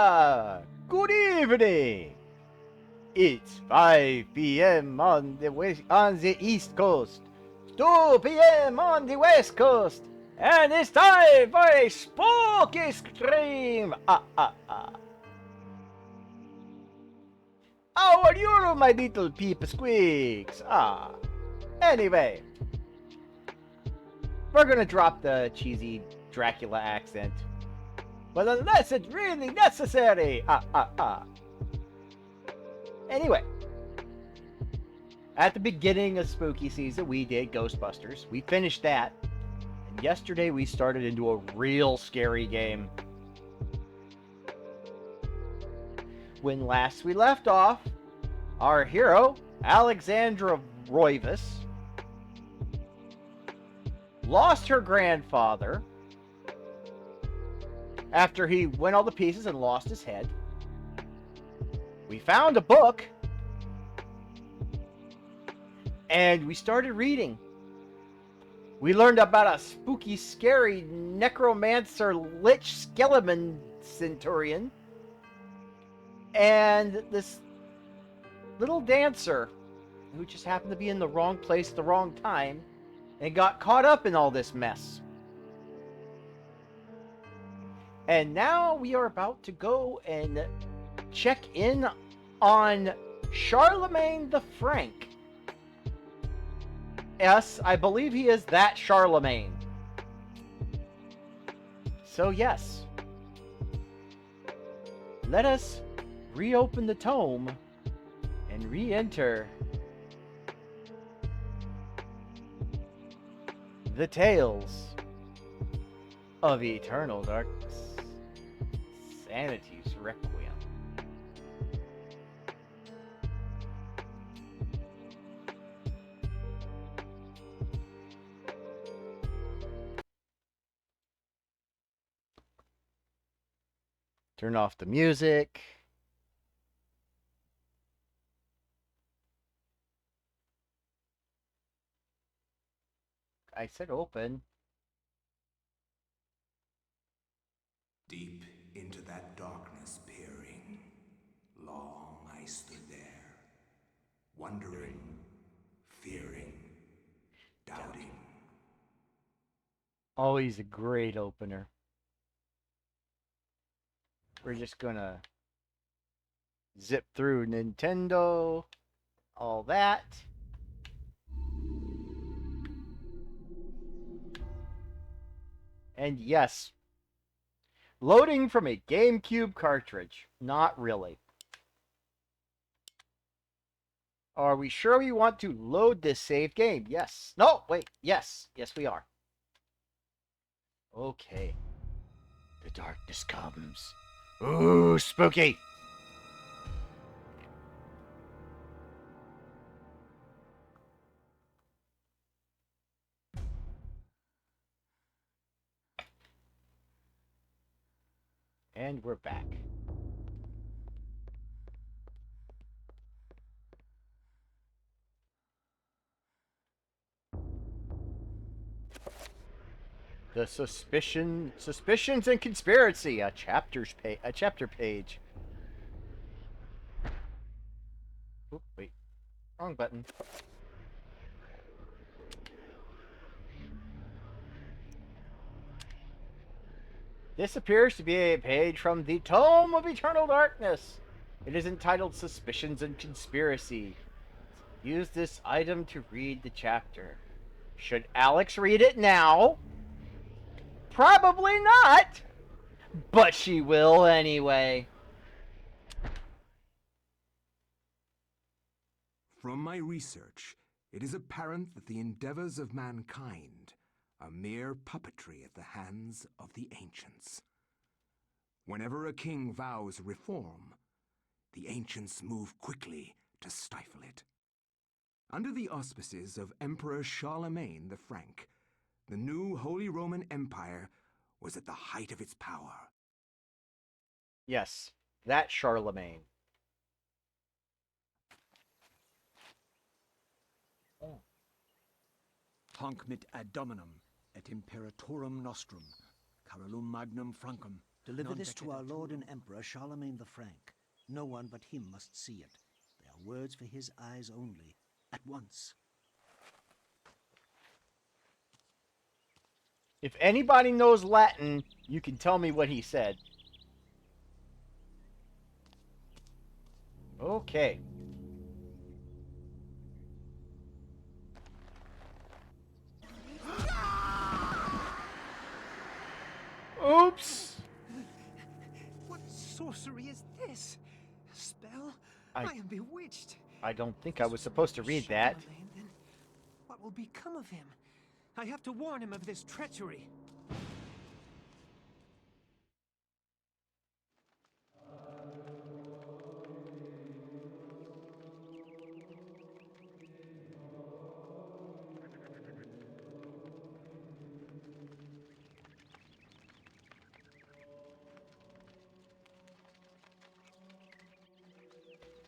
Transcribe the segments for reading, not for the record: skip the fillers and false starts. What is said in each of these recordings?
Good evening! It's 5 p.m. on the East Coast, 2 p.m. on the West Coast, and it's time for a spooky stream! How are you, my little peep squeaks? Anyway, we're gonna drop the cheesy Dracula accent. But unless it's really necessary! Anyway, at the beginning of spooky season, we did Ghostbusters. We finished that. And yesterday we started into a real scary game. When last we left off, our hero, Alexandra Roivas, lost her grandfather after he went all to pieces and lost his head. We found a book, and we started reading. We learned about a spooky, scary necromancer lich skeleton centurion, and this little dancer who just happened to be in the wrong place at the wrong time and got caught up in all this mess. And now we are about to go and check in on Charlemagne the Frank. Yes, I believe he is that Charlemagne. So yes, let us reopen the tome and re-enter the Tales of Eternal Darkness. Sanity's Requiem. Turn off the music. I said open. Deep into that darkness peering, long I stood there, wondering, fearing, doubting. Always a great opener. We're just gonna zip through Nintendo, all that. And yes, loading from a GameCube cartridge. Not really. Are we sure we want to load this save game? Yes. No, wait. Yes. Yes, we are. Okay. The darkness comes. Ooh, spooky. And we're back. The suspicions and conspiracy, a chapter page. Oop, wait, wrong button. This appears to be a page from the Tome of Eternal Darkness. It is entitled Suspicions and Conspiracy. Use this item to read the chapter. Should Alex read it now? Probably not, but she will anyway. From my research, it is apparent that the endeavors of mankind are mere puppetry at the hands of the ancients. Whenever a king vows reform, the ancients move quickly to stifle it. Under the auspices of Emperor Charlemagne the Frank, the new Holy Roman Empire was at the height of its power. Yes, that Charlemagne. Hanc mit ad dominum et imperatorum nostrum, Carolum magnum Francum, Deliver this to our Lord and Emperor Charlemagne the Frank. No one but him must see it. They are words for his eyes only. At once. If anybody knows Latin, you can tell me what he said. Okay. Oops! What sorcery is this? A spell? I am bewitched. don't think If I this was were supposed to for read that. Charlemagne, then what will become of him? I have to warn him of this treachery.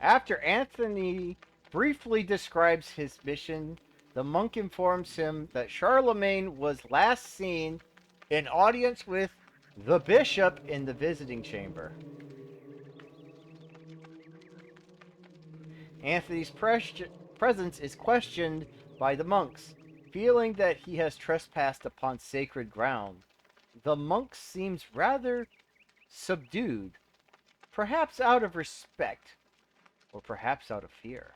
After Anthony briefly describes his mission, the monk informs him that Charlemagne was last seen in audience with the bishop in the visiting chamber. Anthony's presence is questioned by the monks, feeling that he has trespassed upon sacred ground. The monk seems rather subdued, perhaps out of respect, or perhaps out of fear.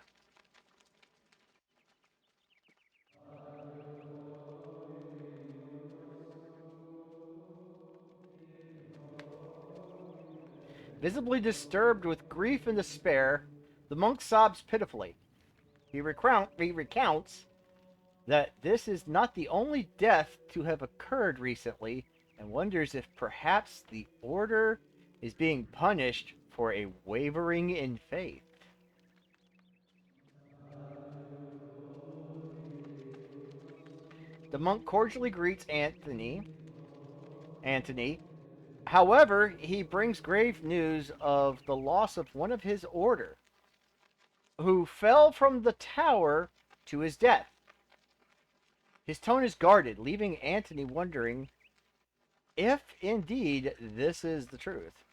Visibly disturbed with grief and despair, the monk sobs pitifully. He recounts that this is not the only death to have occurred recently and wonders if perhaps the order is being punished for a wavering in faith. The monk cordially greets Antony. However, he brings grave news of the loss of one of his order, who fell from the tower to his death. His tone is guarded, leaving Antony wondering if indeed this is the truth.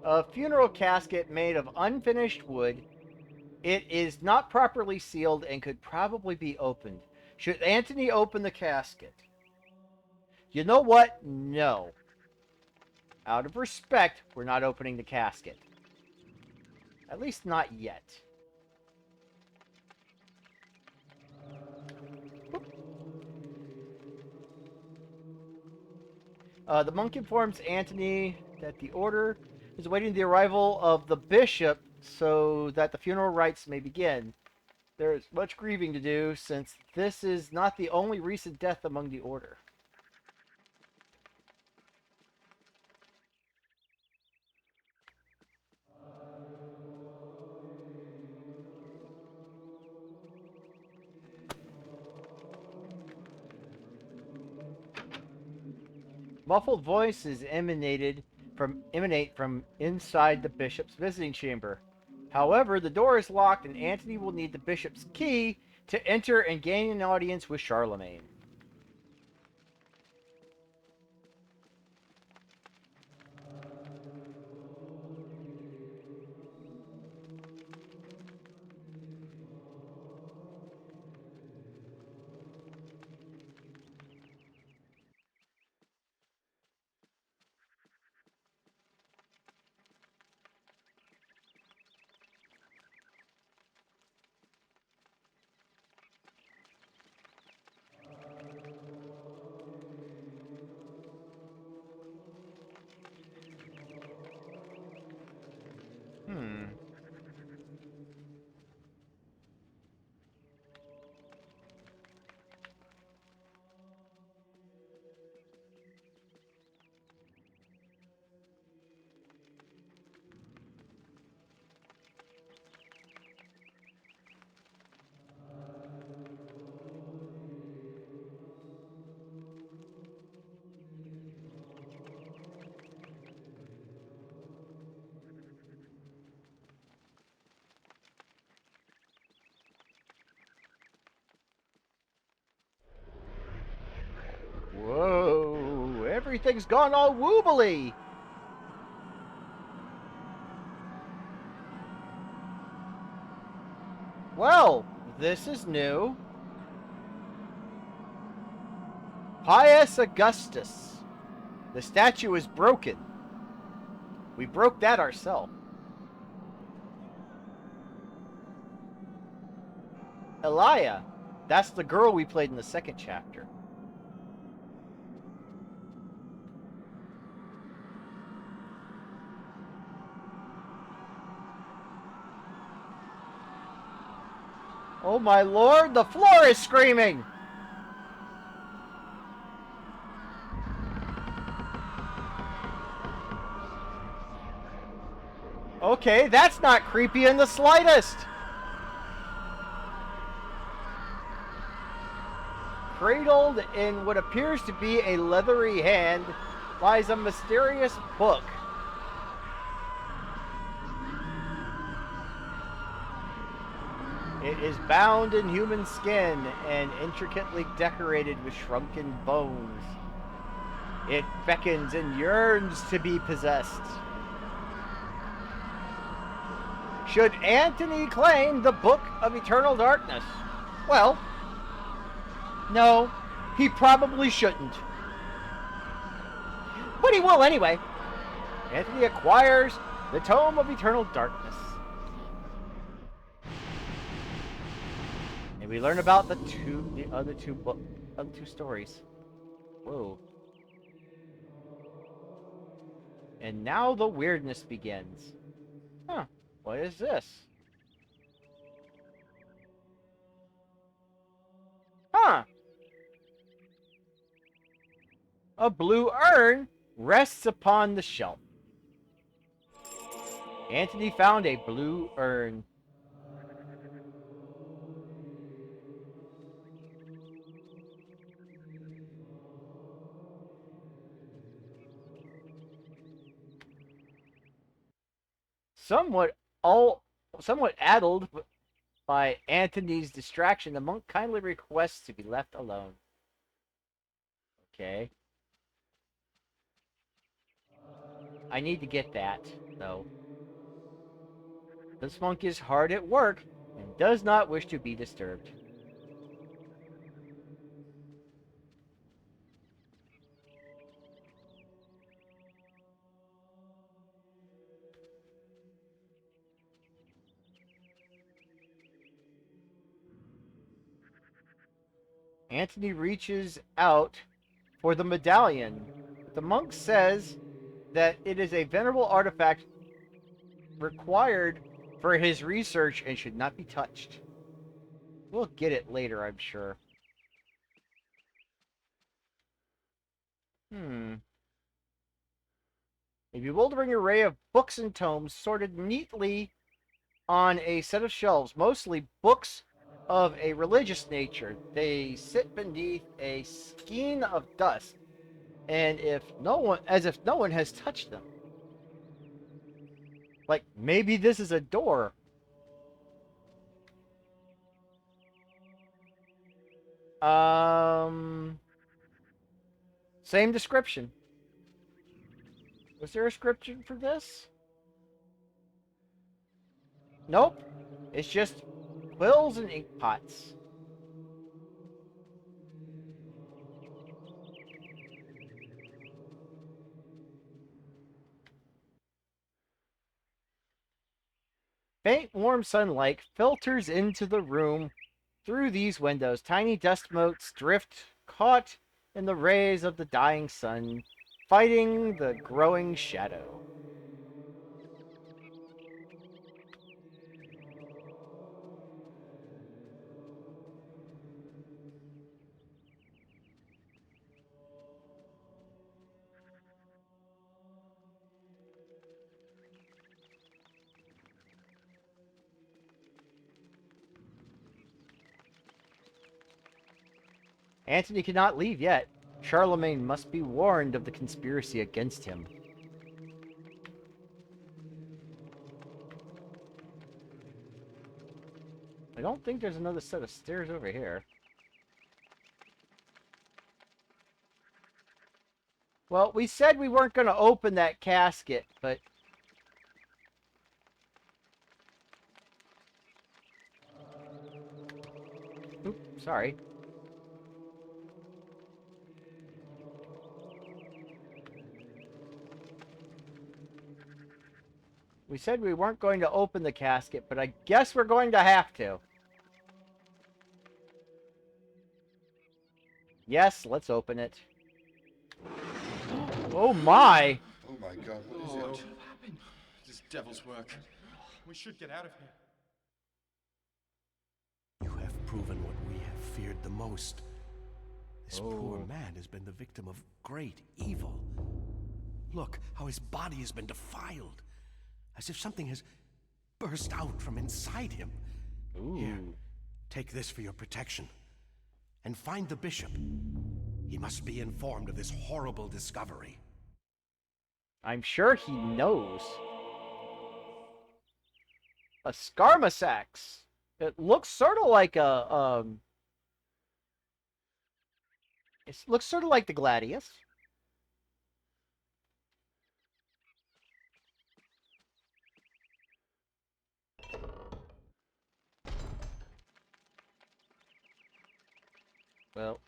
A funeral casket made of unfinished wood. It is not properly sealed and could probably be opened. Should Antony open the casket? You know what? No. Out of respect, we're not opening the casket. At least not yet. The monk informs Antony that the order is awaiting the arrival of the bishop so that the funeral rites may begin. There is much grieving to do since this is not the only recent death among the order. Muffled voices emanate from inside the bishop's visiting chamber. However, the door is locked and Antony will need the bishop's key to enter and gain an audience with Charlemagne. Whoa, everything's gone all woobly. Well, this is new. Pius Augustus. The statue is broken. We broke that ourselves. Elia. That's the girl we played in the second chapter. Oh my lord, the floor is screaming! Okay, that's not creepy in the slightest! Cradled in what appears to be a leathery hand lies a mysterious book. It is bound in human skin and intricately decorated with shrunken bones. It beckons and yearns to be possessed. Should Anthony claim the Book of Eternal Darkness? Well, no, he probably shouldn't. But he will anyway. Anthony acquires the Tome of Eternal Darkness. And we learn about the other two stories. Whoa. And now the weirdness begins. Huh. What is this? Huh. A blue urn rests upon the shelf. Anthony found a blue urn. Somewhat addled by Anthony's distraction, the monk kindly requests to be left alone. Okay. I need to get that, though. This monk is hard at work and does not wish to be disturbed. Anthony reaches out for the medallion, but the monk says that it is a venerable artifact required for his research and should not be touched. We'll get it later, I'm sure. A bewildering array of books and tomes sorted neatly on a set of shelves, mostly books of a religious nature. They sit beneath a skein of dust, and if no one has touched them. Like maybe this is a door. Same description. Was there a description for this? Nope. It's just quills and ink pots. Faint, warm sunlight filters into the room through these windows. Tiny dust motes drift, caught in the rays of the dying sun, fighting the growing shadow. Antony cannot leave yet. Charlemagne must be warned of the conspiracy against him. I don't think there's another set of stairs over here. Well, we said we weren't going to open that casket, but... Oop, sorry. We said we weren't going to open the casket, but I guess we're going to have to. Yes, let's open it. Oh my! Oh my god, what is Lord. it? What happened? This devil's work. We should get out of here. You have proven what we have feared the most. This poor Oh. man has been the victim of great evil. Look how his body has been defiled, as if something has burst out from inside him. Ooh. Here, take this for your protection. And find the bishop. He must be informed of this horrible discovery. I'm sure he knows. A Skarmasax. It looks sort of like a, It looks sort of like the Gladius. Well.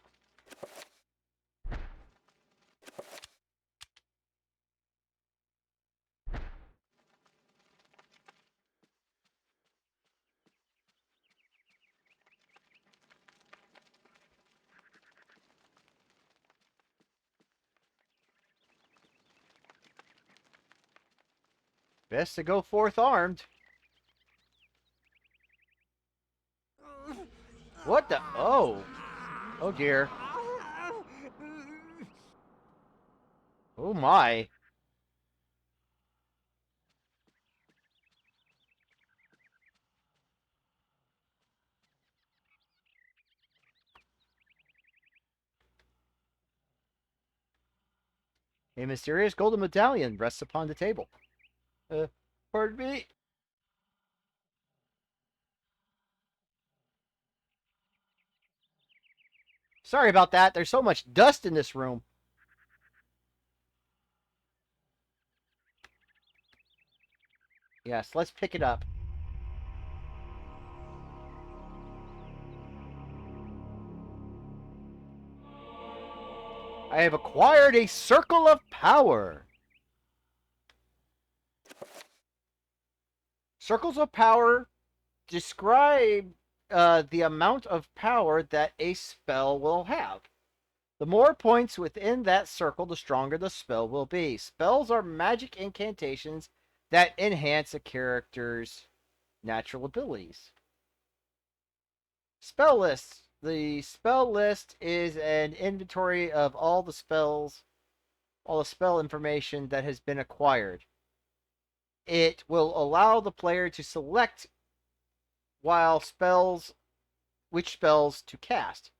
Best to go forth armed. What the? Oh. Oh dear. Oh my. A mysterious golden medallion rests upon the table. Pardon me? Sorry about that. There's so much dust in this room. Yes, let's pick it up. I have acquired a circle of power. Circles of power describe the amount of power that a spell will have. The more points within that circle, the stronger the spell will be. Spells are magic incantations that enhance a character's natural abilities. Spell lists. The spell list is an inventory of all the spells, all the spell information that has been acquired. It will allow the player to select which spells to cast,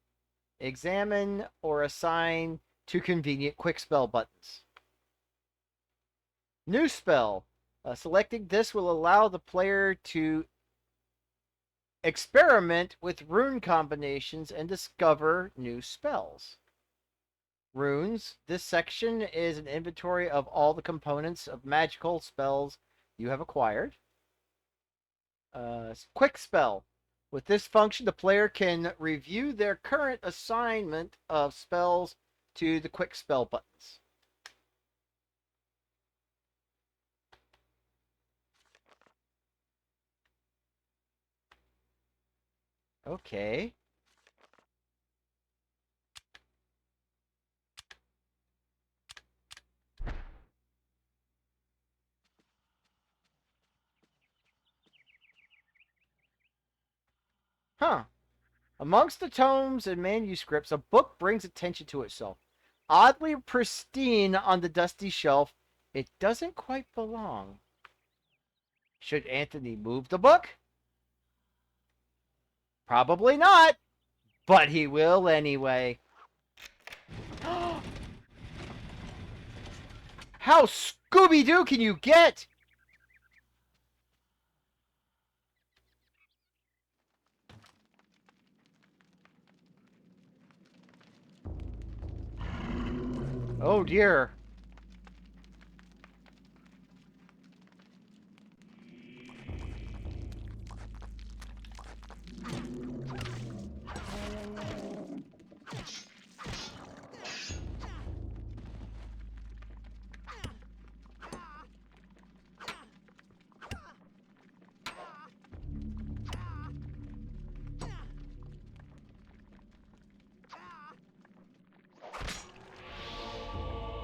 examine, or assign to convenient quick spell buttons. New spell. Selecting this will allow the player to experiment with rune combinations and discover new spells. Runes. This section is an inventory of all the components of magical spells you have acquired. Quick spell. With this function, the player can review their current assignment of spells to the quick spell buttons. Okay. Huh. Amongst the tomes and manuscripts, a book brings attention to itself. Oddly pristine on the dusty shelf, it doesn't quite belong. Should Anthony move the book? Probably not, but he will anyway. How Scooby-Doo can you get? Oh dear.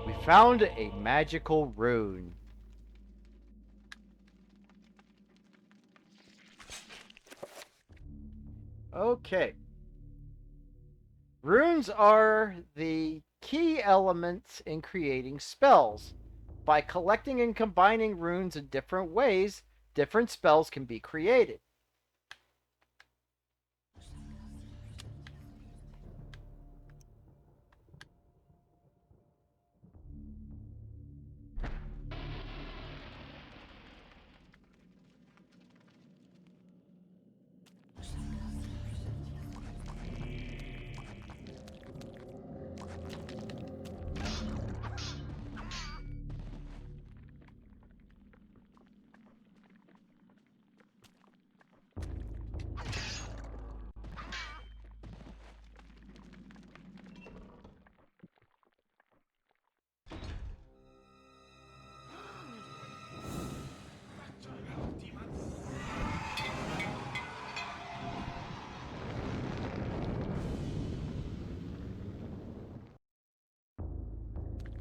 We found a magical rune. Okay. Runes are the key elements in creating spells. By collecting and combining runes in different ways, different spells can be created.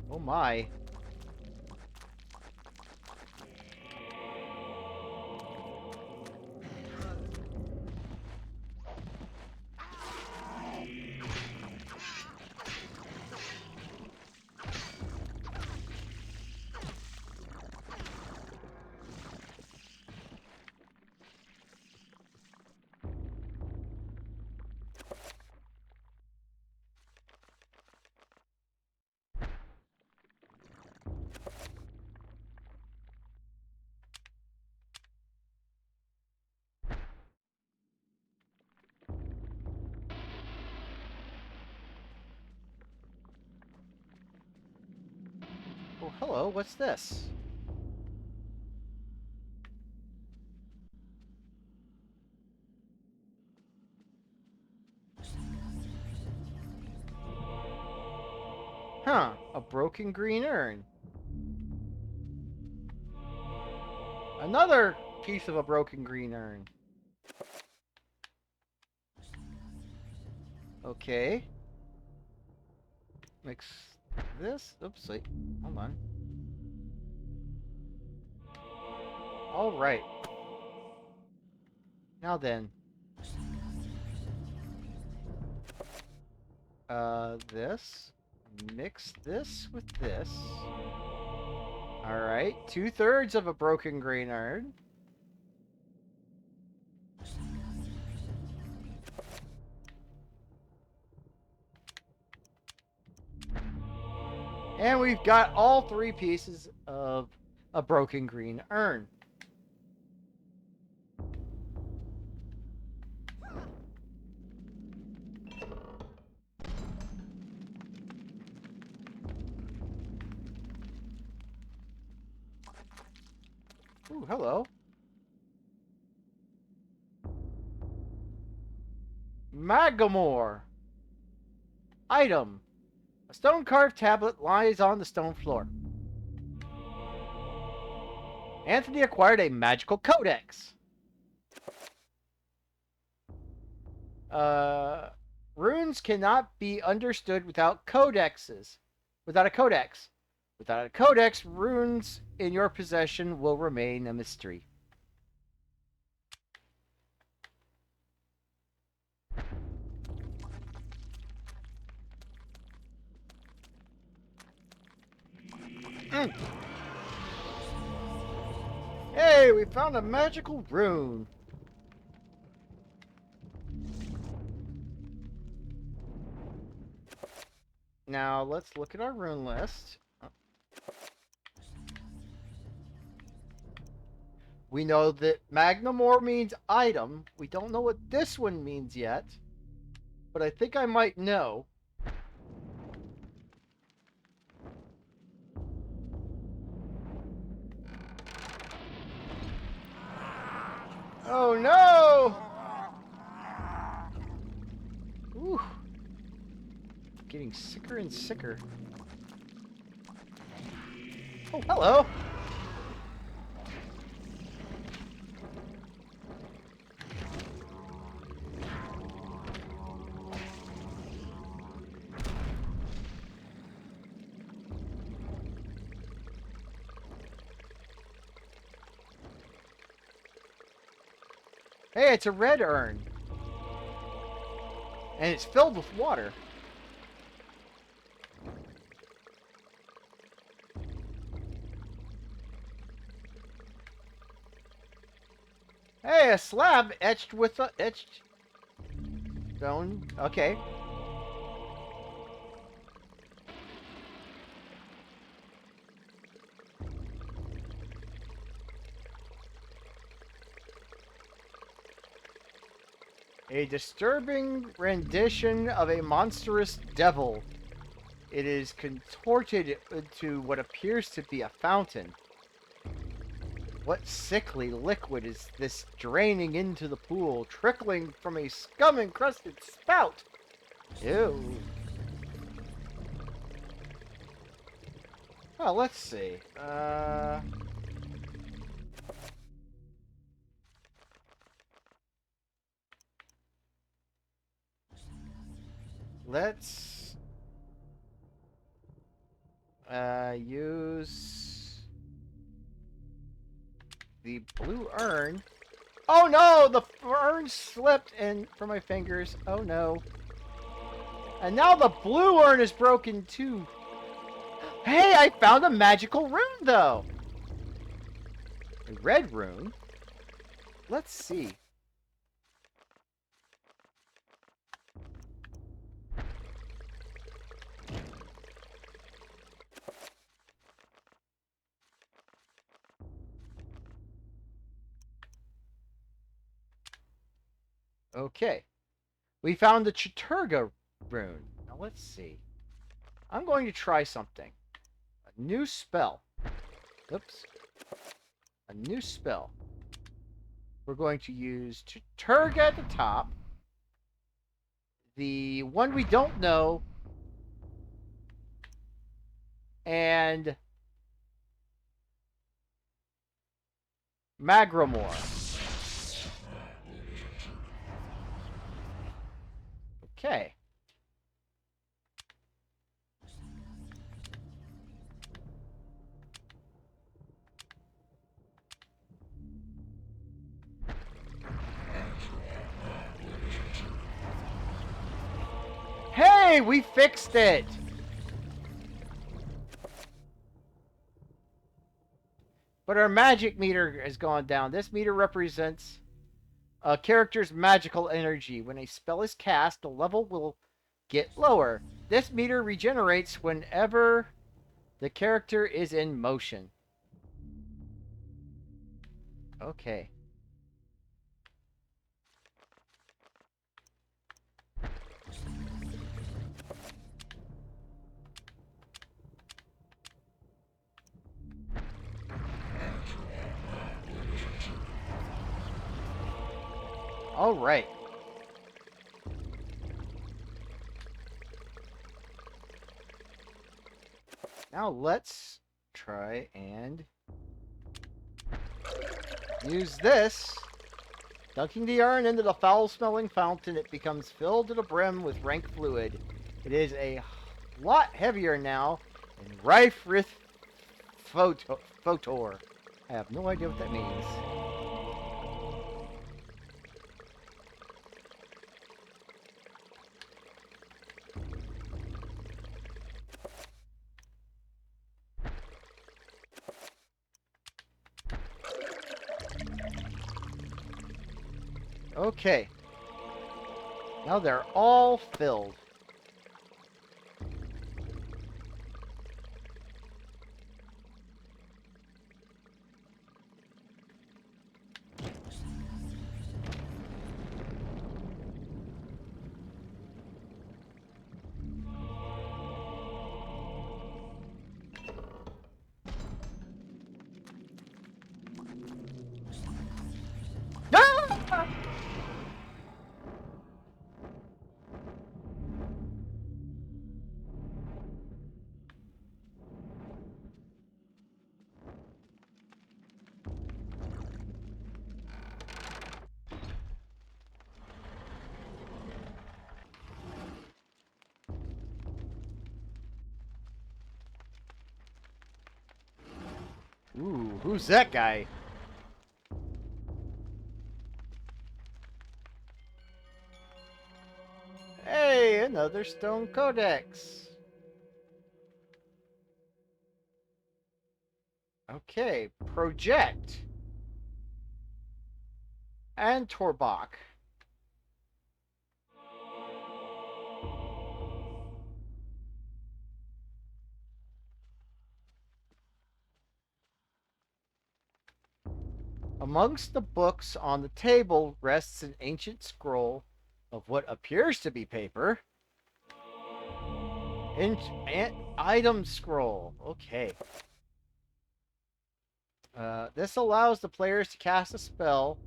Oh my. Oh, hello, what's this? Huh, a broken green urn. Another piece of a broken green urn. Okay. Mix this. Oops, wait. Hold on. Alright. Now then. This. Mix this with this. Alright. 2/3 of a broken green urn. And we've got all 3 pieces of a broken green urn. Ooh, hello. Magamore. Item. A stone carved tablet lies on the stone floor. Anthony acquired a magical codex. Runes cannot be understood without codexes. Without a codex. Without a codex, runes in your possession will remain a mystery. Hey, we found a magical rune. Now, let's look at our rune list. We know that Magnamore means item. We don't know what this one means yet. But I think I might know. Oh no! Ooh. Getting sicker and sicker. Oh, hello! Hey, it's a red urn. And it's filled with water. Hey, a slab etched with a etched stone. Okay. A disturbing rendition of a monstrous devil. It is contorted into what appears to be a fountain. What sickly liquid is this draining into the pool, trickling from a scum-encrusted spout? Ew. Oh, let's see. Let's use the blue urn. Oh no, the urn slipped from my fingers. Oh no. And now the blue urn is broken too. Hey, I found a magical rune though. A red rune. Let's see. Okay. We found the Chaturga rune. Now let's see. I'm going to try something. A new spell. Oops. A new spell. We're going to use Chaturga at the top. The one we don't know. And Magramore. Okay. Hey, we fixed it! But our magic meter has gone down. This meter represents a character's magical energy. When a spell is cast, the level will get lower. This meter regenerates whenever the character is in motion. Okay. All right. Now let's try and use this. Dunking the urn into the foul-smelling fountain, it becomes filled to the brim with rank fluid. It is a lot heavier now and rife with photor. I have no idea what that means. Okay. Now they're all filled. Ah! Ooh, who's that guy? Hey, another stone codex. Okay, project. And Torbach. Amongst the books on the table rests an ancient scroll of what appears to be paper. Item scroll. Okay. This allows the players to cast spells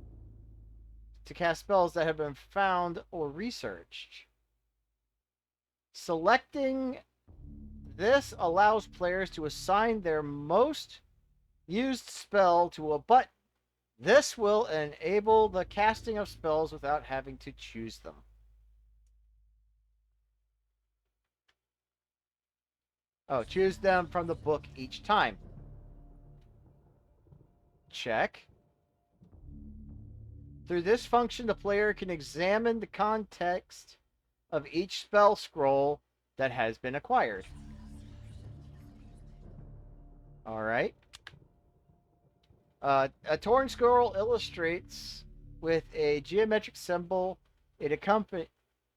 that have been found or researched. Selecting this allows players to assign their most used spell to a button. This will enable the casting of spells without having to choose them. Oh, choose them from the book each time. Check. Through this function, the player can examine the context of each spell scroll that has been acquired. Alright. A torn scroll illustrates with a geometric symbol. It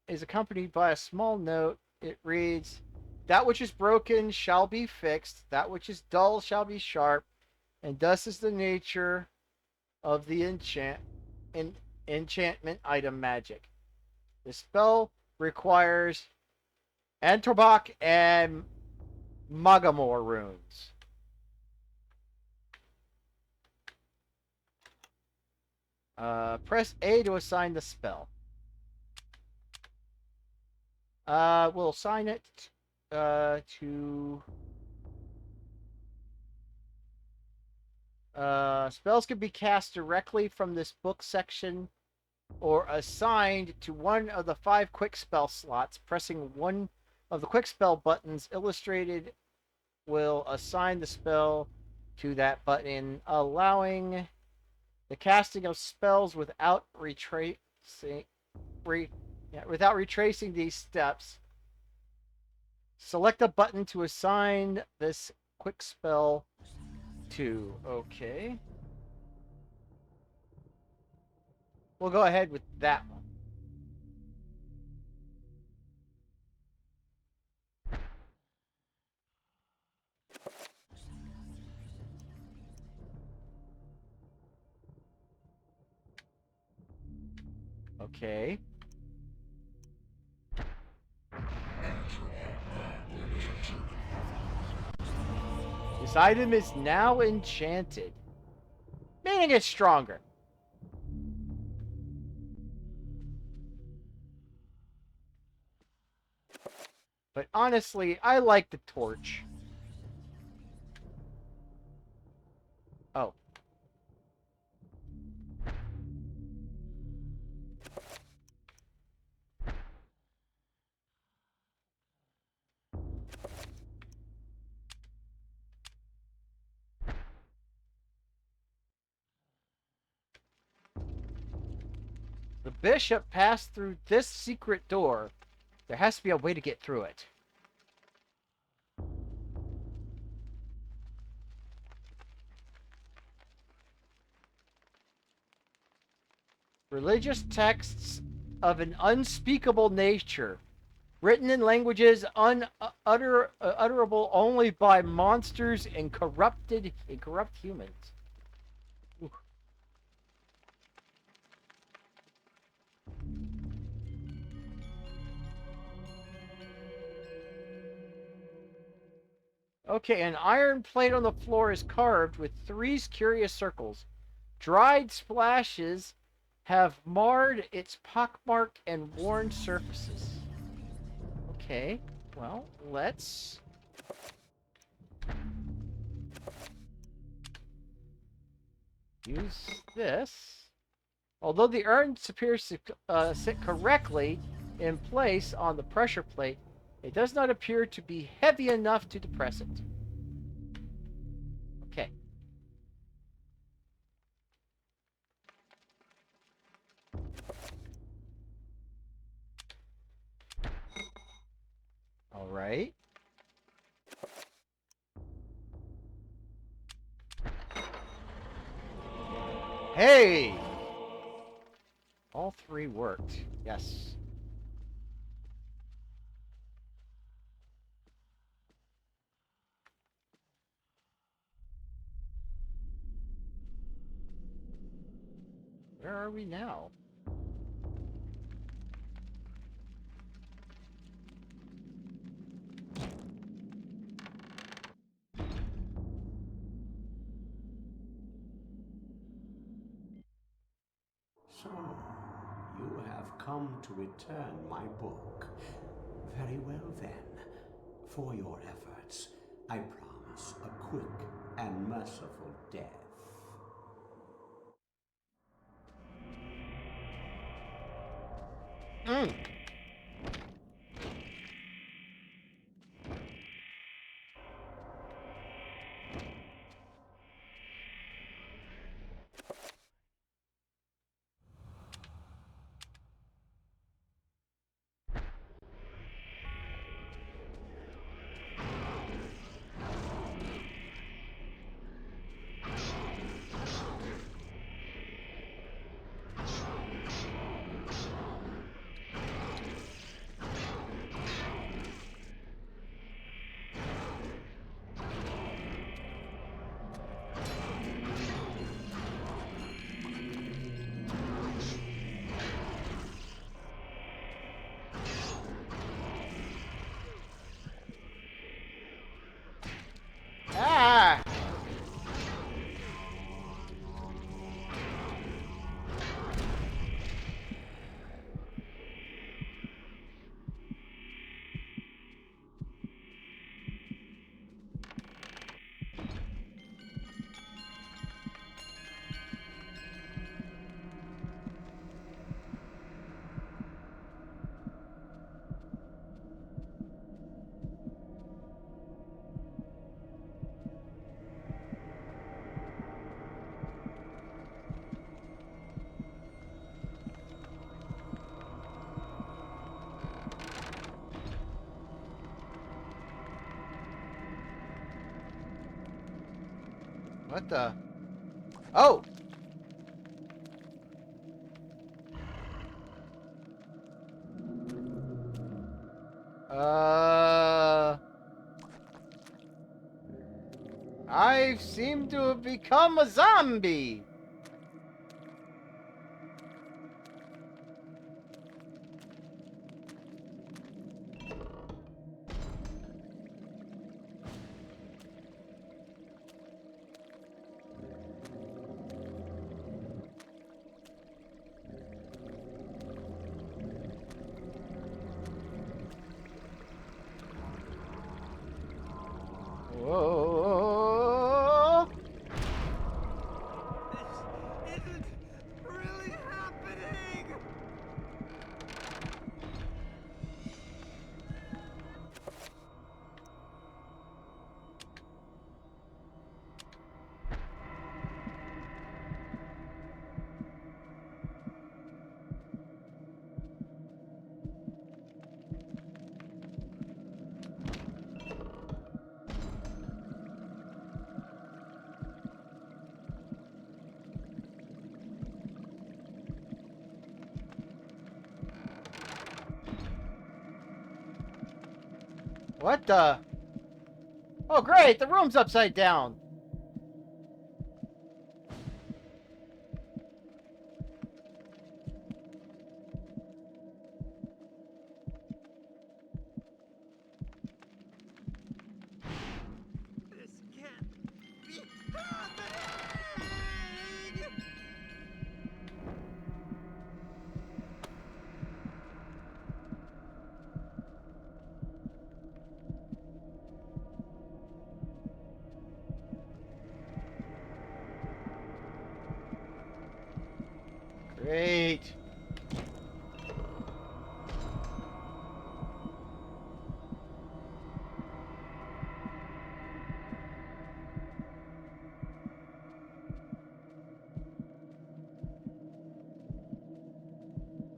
is accompanied by a small note. It reads, "That which is broken shall be fixed, that which is dull shall be sharp, and thus is the nature of the enchantment item magic. The spell requires Antorbach and Magamore runes." Press A to assign the spell. We'll assign it to... spells can be cast directly from this book section or assigned to one of the 5 quick spell slots. Pressing one of the quick spell buttons illustrated will assign the spell to that button, allowing the casting of spells without retracing these steps. Select a button to assign this quick spell to. Okay. We'll go ahead with that one. Okay. This item is now enchanted, meaning it's stronger. But honestly, I like the torch. Oh. The bishop passed through this secret door. There has to be a way to get through it. Religious texts of an unspeakable nature, written in languages unutterable only by monsters and corrupt humans. Ooh. Okay, an iron plate on the floor is carved with 3 curious circles. Dried splashes have marred its pockmarked and worn surfaces. Okay, well, let's... use this. Although the urn appears to sit correctly in place on the pressure plate, it does not appear to be heavy enough to depress it. Okay. All right. Hey! All three worked. Yes. Where are we now? So, you have come to return my book. Very well then. For your efforts, I promise a quick and merciful death. Mm. Ah! What the? Oh! I seem to have become a zombie. Whoa! This isn't really happening! What the? Oh, great! The room's upside down. This can't be happening! Great.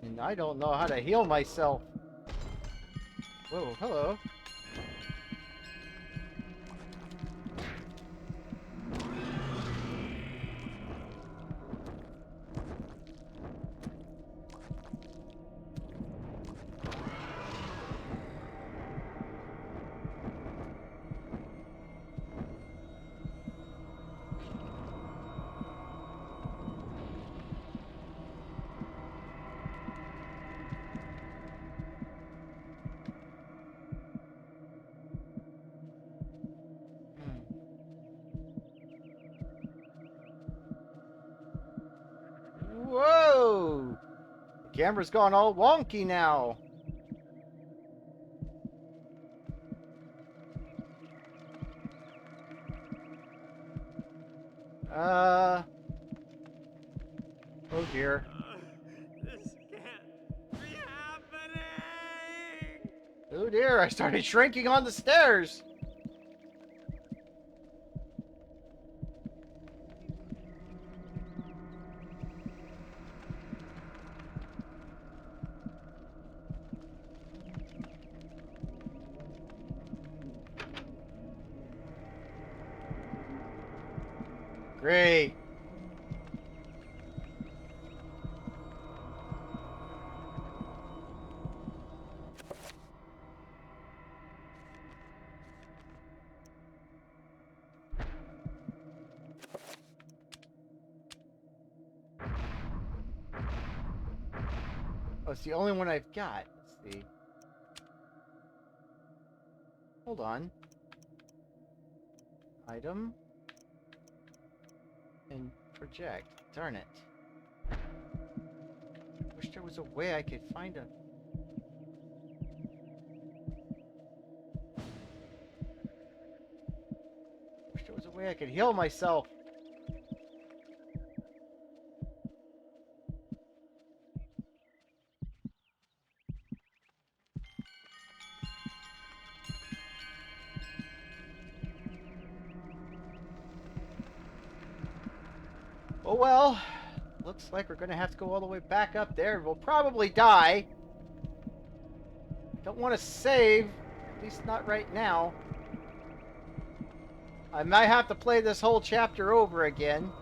And I don't know how to heal myself. Whoa, hello. Camera's gone all wonky now. Oh dear. This can't be happening! Oh dear, I started shrinking on the stairs. Great. Oh, it's the only one I've got. Let's see. Hold on. Item. And project. Darn it. Wish there was a way I could find a... Wish there was a way I could heal myself. Oh well, looks like we're gonna have to go all the way back up there. We'll probably die. Don't want to save, at least not right now. I might have to play this whole chapter over again.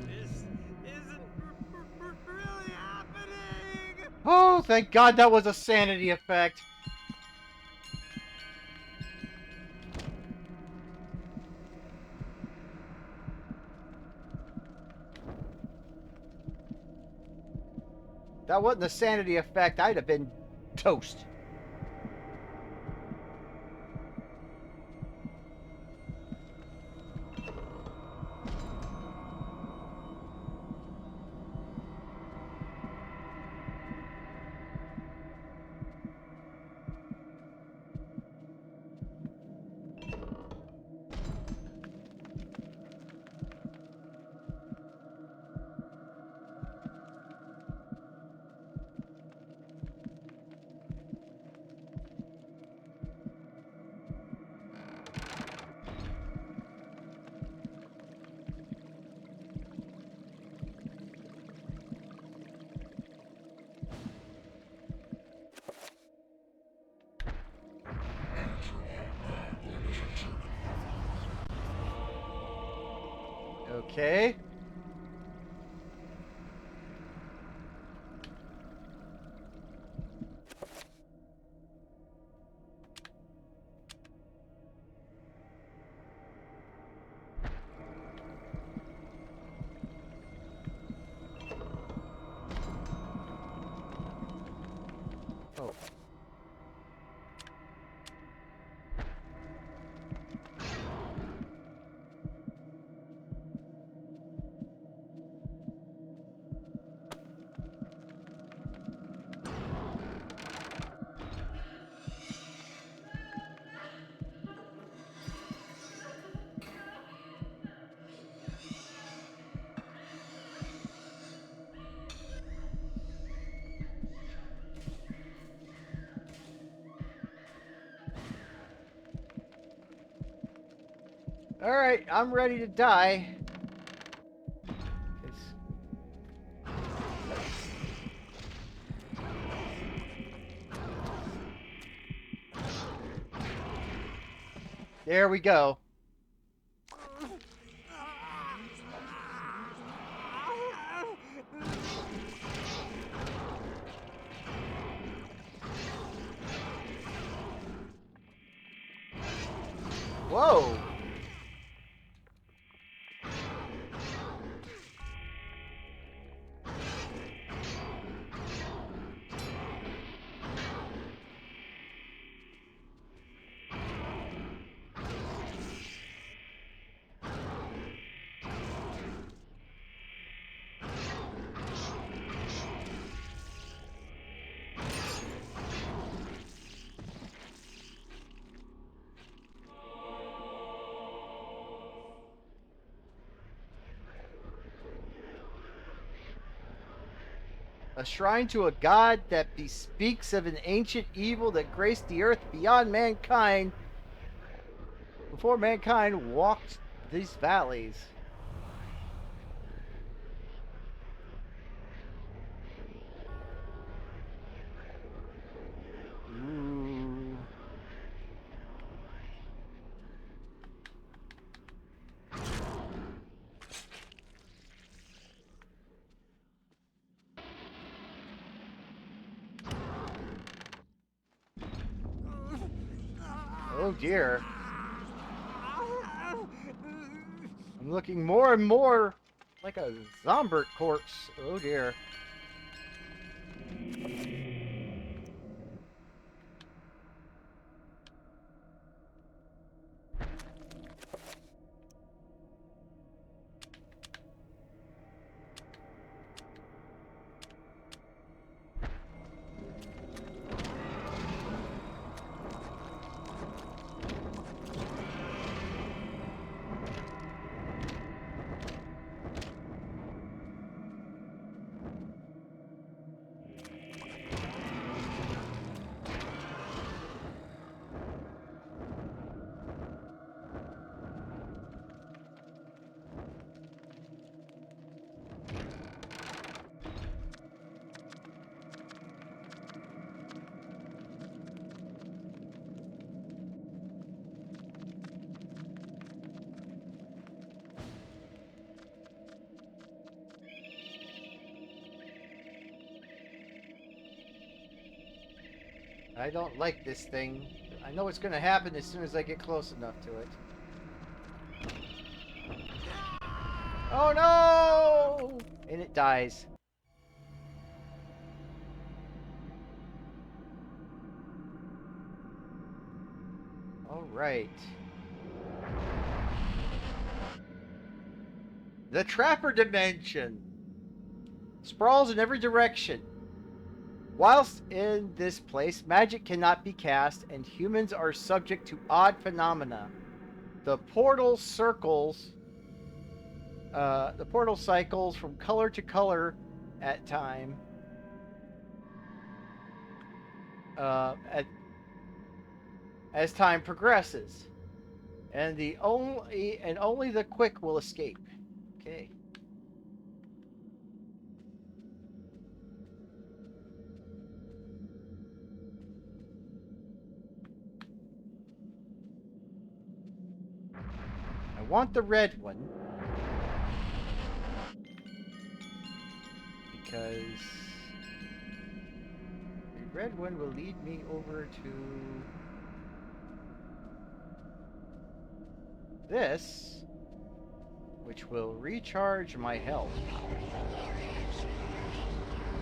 This isn't really happening! Oh, thank God that was a sanity effect. If that wasn't the sanity effect, I'd have been toast. Okay. Oh. Alright, I'm ready to die. There we go. Whoa! A shrine to a god that bespeaks of an ancient evil that graced the earth beyond mankind before mankind walked these valleys. Ooh. Oh dear. I'm looking more and more like a Zombert corpse. Oh dear. I don't like this thing. I know what's going to happen as soon as I get close enough to it. Oh no! And it dies. Alright. The Trapper Dimension sprawls in every direction. Whilst in this place, magic cannot be cast, and humans are subject to odd phenomena. The portal circles. The portal cycles from color to color at time. As time progresses, and only the quick will escape. Okay. I want the red one because the red one will lead me over to this, which will recharge my health,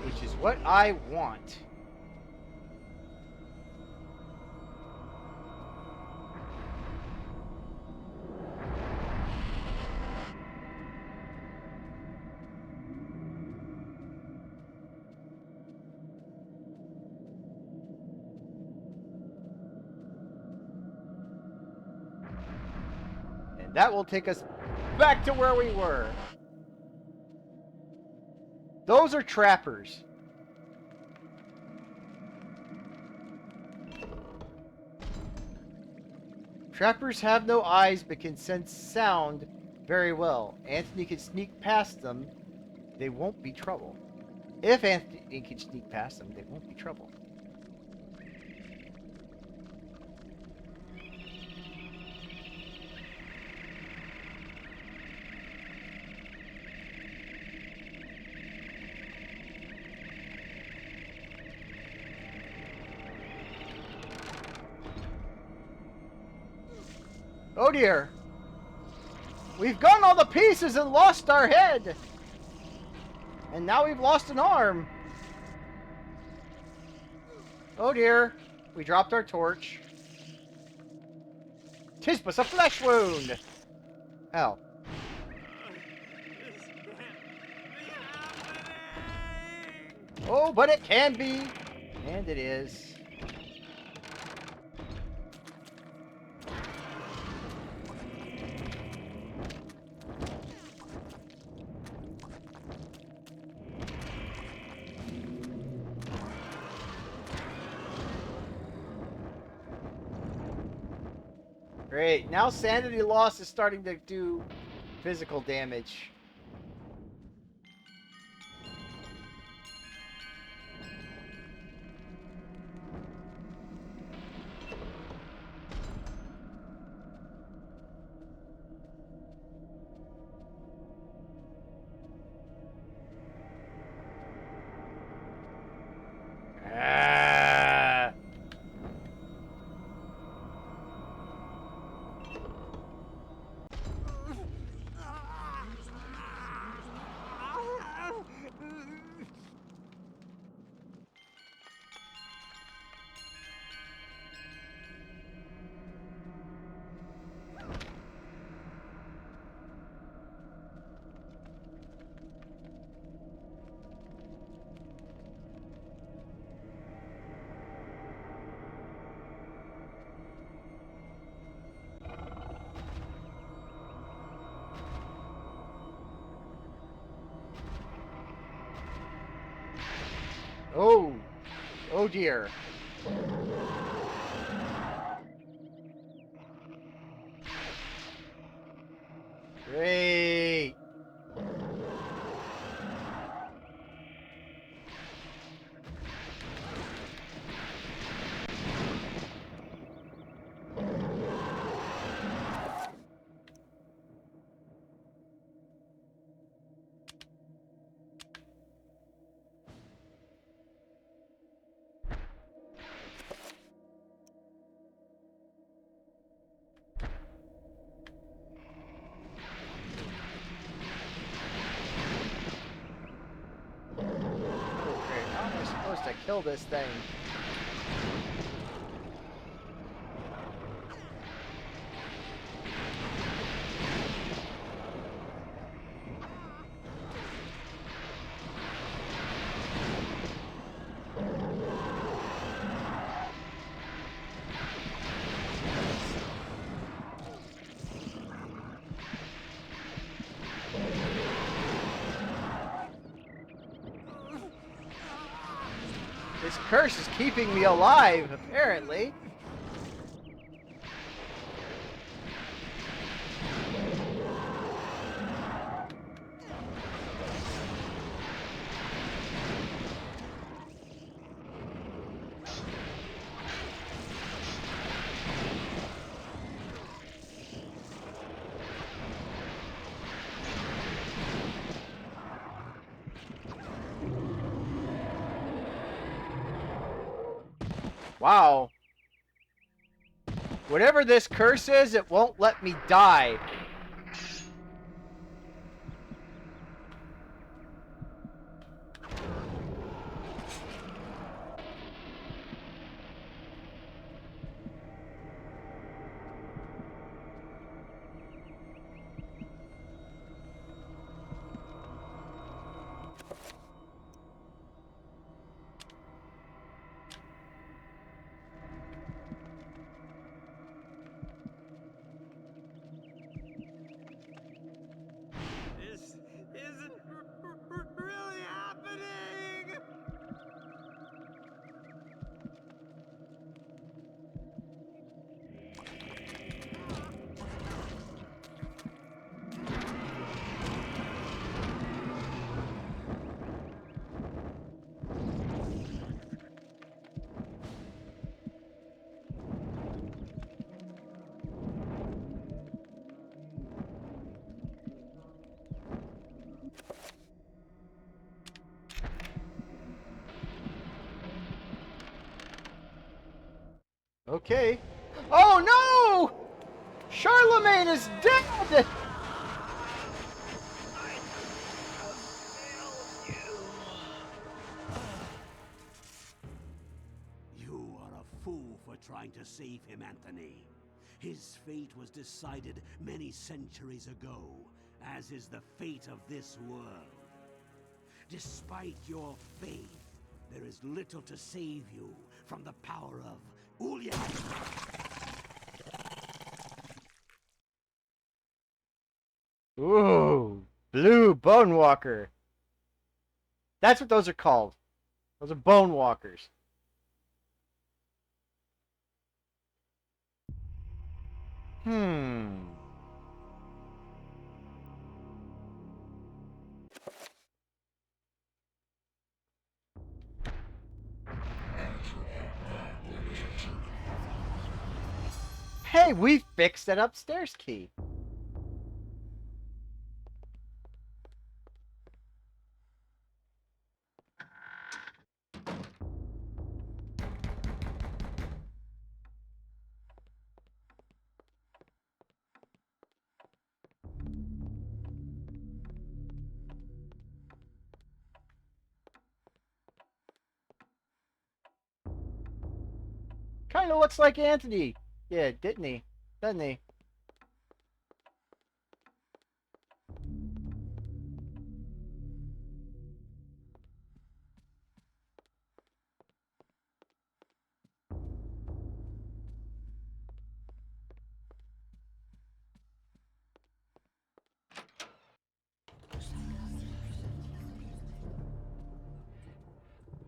which is what I want. And that will take us back to where we were. Those are trappers. Trappers have no eyes but can sense sound very well. Anthony can sneak past them. They won't be trouble. If Anthony can sneak past them, they won't be trouble. Oh dear. We've gone all the pieces and lost our head. And now we've lost an arm. Oh dear. We dropped our torch. 'Tis but a flesh wound. Oh. Oh, but it can be. And it is. Great. Now sanity loss is starting to do physical damage. Ah. Oh. Oh dear. Great. Okay, how am I supposed to kill this thing? This curse is keeping me alive, apparently. Wow. Whatever this curse is, it won't let me die. This isn't really happening! Okay. Oh no! Charlemagne is dead! You are a fool for trying to save him, Anthony. His fate was decided many centuries ago, as is the fate of this world. Despite your faith, there is little to save you from the power of Ulya. Ooh, blue bone walker. That's what those are called. Those are bone walkers. Hmm. Hey, we fixed that upstairs key. Kind of looks like Anthony. Yeah, didn't he? Doesn't he?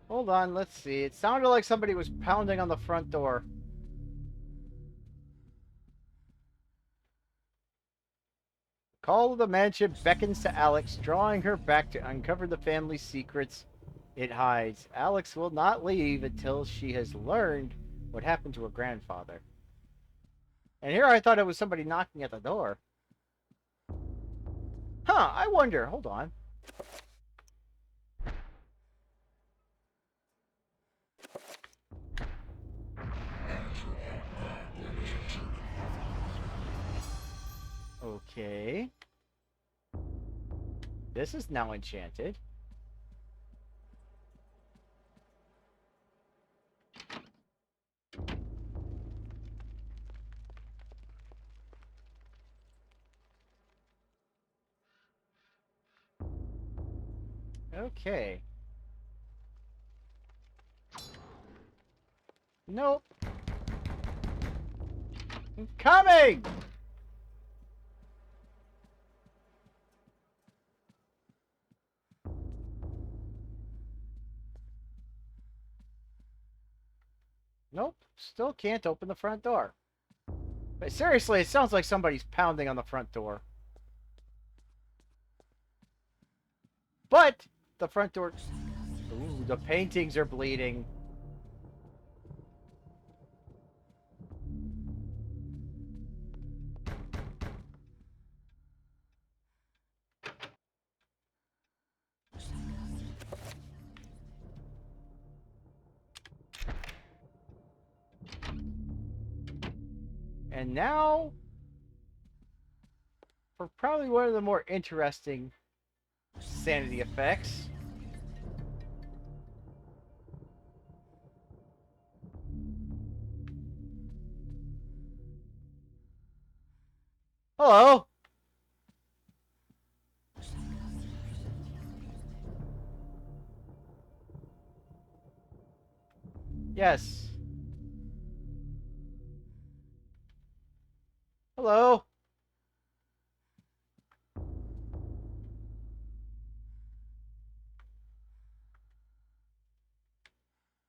Hold on, let's see. It sounded like somebody was pounding on the front door. Call of the mansion beckons to Alex, drawing her back to uncover the family's secrets it hides. Alex will not leave until she has learned what happened to her grandfather. And here I thought it was somebody knocking at the door. Huh, I wonder. Hold on. Okay. This is now enchanted. Okay. Nope. I'm coming! Nope. Still can't open the front door. But seriously, it sounds like somebody's pounding on the front door. But the front door... Ooh, the paintings are bleeding. And now, for probably one of the more interesting sanity effects. Hello. Yes. Hello.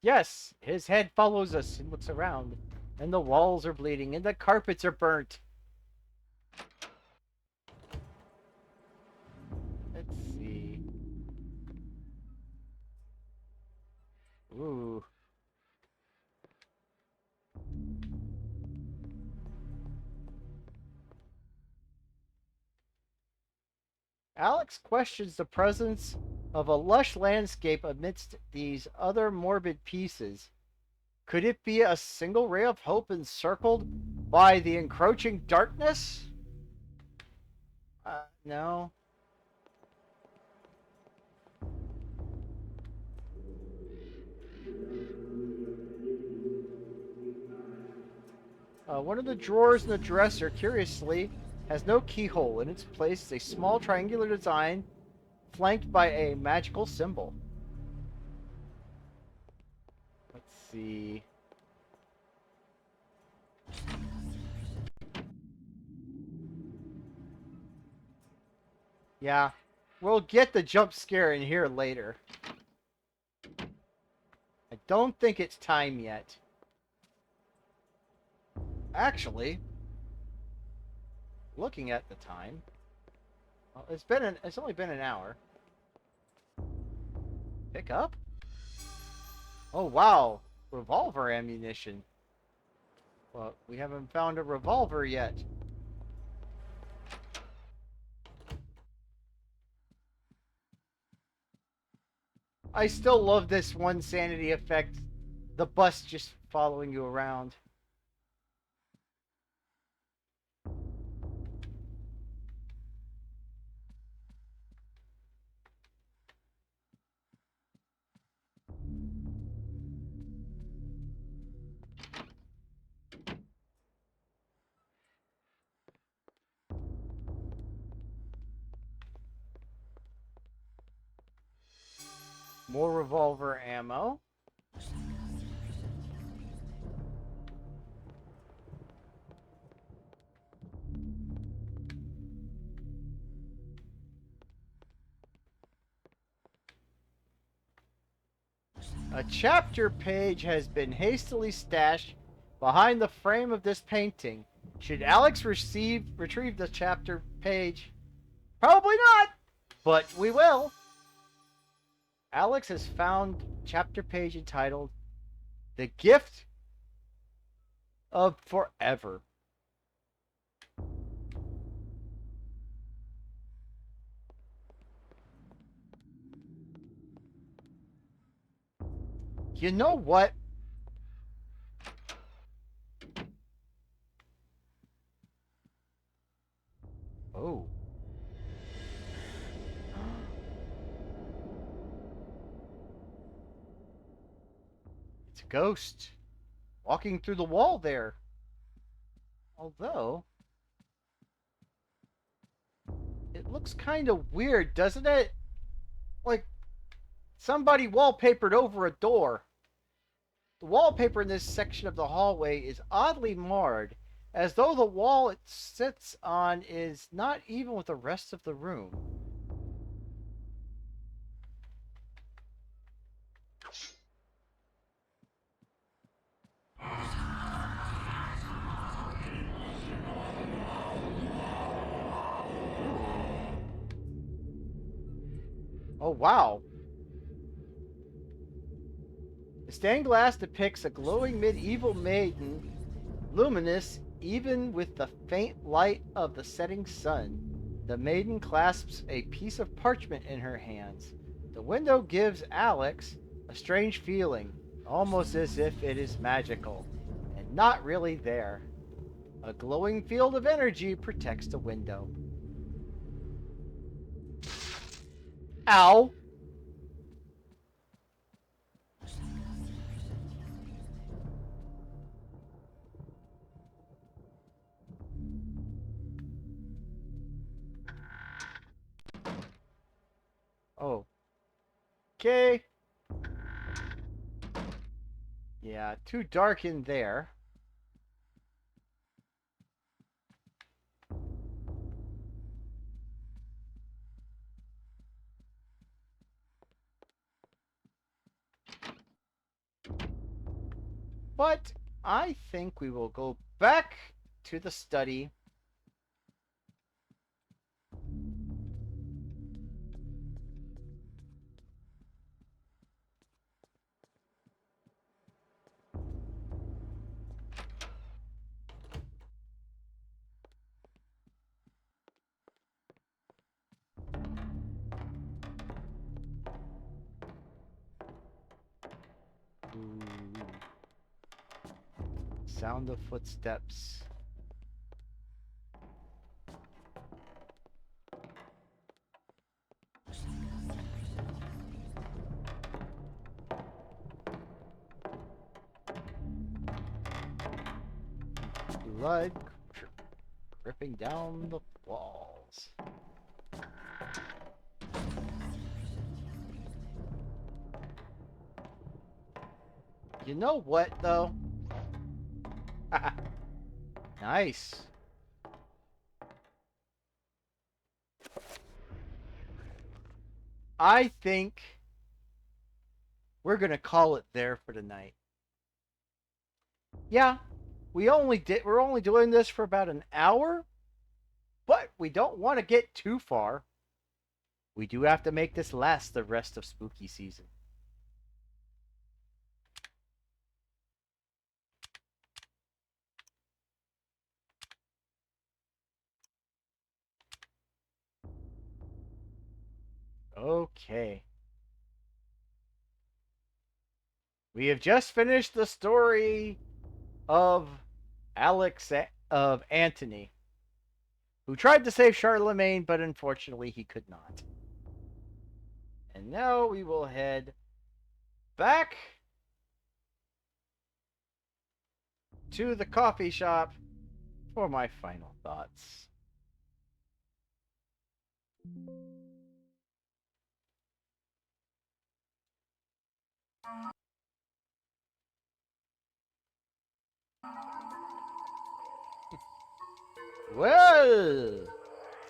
Yes, his head follows us and looks around. And the walls are bleeding and the carpets are burnt. Let's see. Ooh. Alex questions the presence of a lush landscape amidst these other morbid pieces. Could it be a single ray of hope encircled by the encroaching darkness? No. One of the drawers in the dresser, curiously, has no keyhole. In its place is a small triangular design flanked by a magical symbol. Let's see. Yeah, we'll get the jump scare in here later. I don't think it's time yet. Actually, looking at the time, well, it's only been an hour. Pick up? Oh wow, revolver ammunition. Well, we haven't found a revolver yet. I still love this one sanity effect. The bus just following you around. More revolver ammo. A chapter page has been hastily stashed behind the frame of this painting. Should Alex retrieve the chapter page? Probably not, but we will. Alex has found chapter page entitled The Gift of Forever. You know what? Oh. It's a ghost walking through the wall there. Although, it looks kind of weird, doesn't it? Like somebody wallpapered over a door. The wallpaper in this section of the hallway is oddly marred, as though the wall it sits on is not even with the rest of the room. Oh, wow. The stained glass depicts a glowing medieval maiden, luminous even with the faint light of the setting sun. The maiden clasps a piece of parchment in her hands. The window gives Alex a strange feeling, almost as if it is magical, and not really there. A glowing field of energy protects the window. Ow! Oh. Okay. Yeah, too dark in there. But I think we will go back to the study. Ooh. Sound of footsteps. Blood dripping down the walls. You know what, though? Nice. I think we're going to call it there for tonight. Yeah, we're only doing this for about an hour, but we don't want to get too far. We do have to make this last the rest of spooky season. Okay. We have just finished the story of Antony, who tried to save Charlemagne, but unfortunately he could not. And now we will head back to the coffee shop for my final thoughts. Well,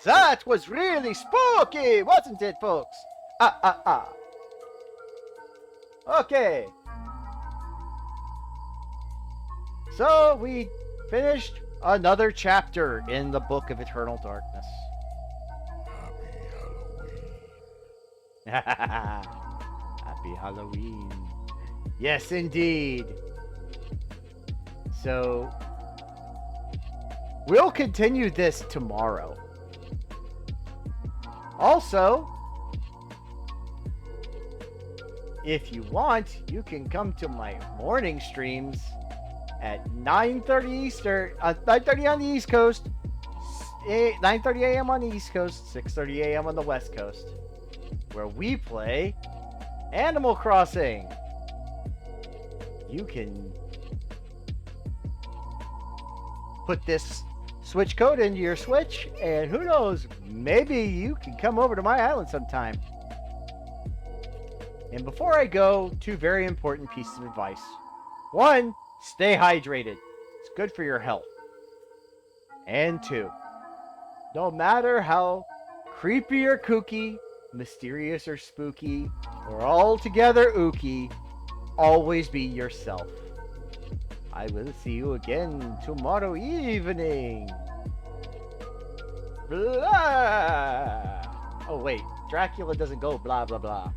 that was really spooky, wasn't it, folks? Okay. So we finished another chapter in the Book of Eternal Darkness. Happy Halloween. Yes, indeed. So we'll continue this tomorrow. Also, if you want, you can come to my morning streams at 9:30 Eastern, 9:30 on the East Coast, 9:30 a.m. on the East Coast, 6:30 a.m. on the West Coast, where we play Animal Crossing. You can put this Switch code into your Switch, and who knows, maybe you can come over to my island sometime. And before I go, two very important pieces of advice. One, stay hydrated. It's good for your health. And two, no matter how creepy or kooky, mysterious or spooky, or altogether ooky, always be yourself. I will see you again tomorrow evening. Blah. Oh wait, Dracula doesn't go blah blah blah.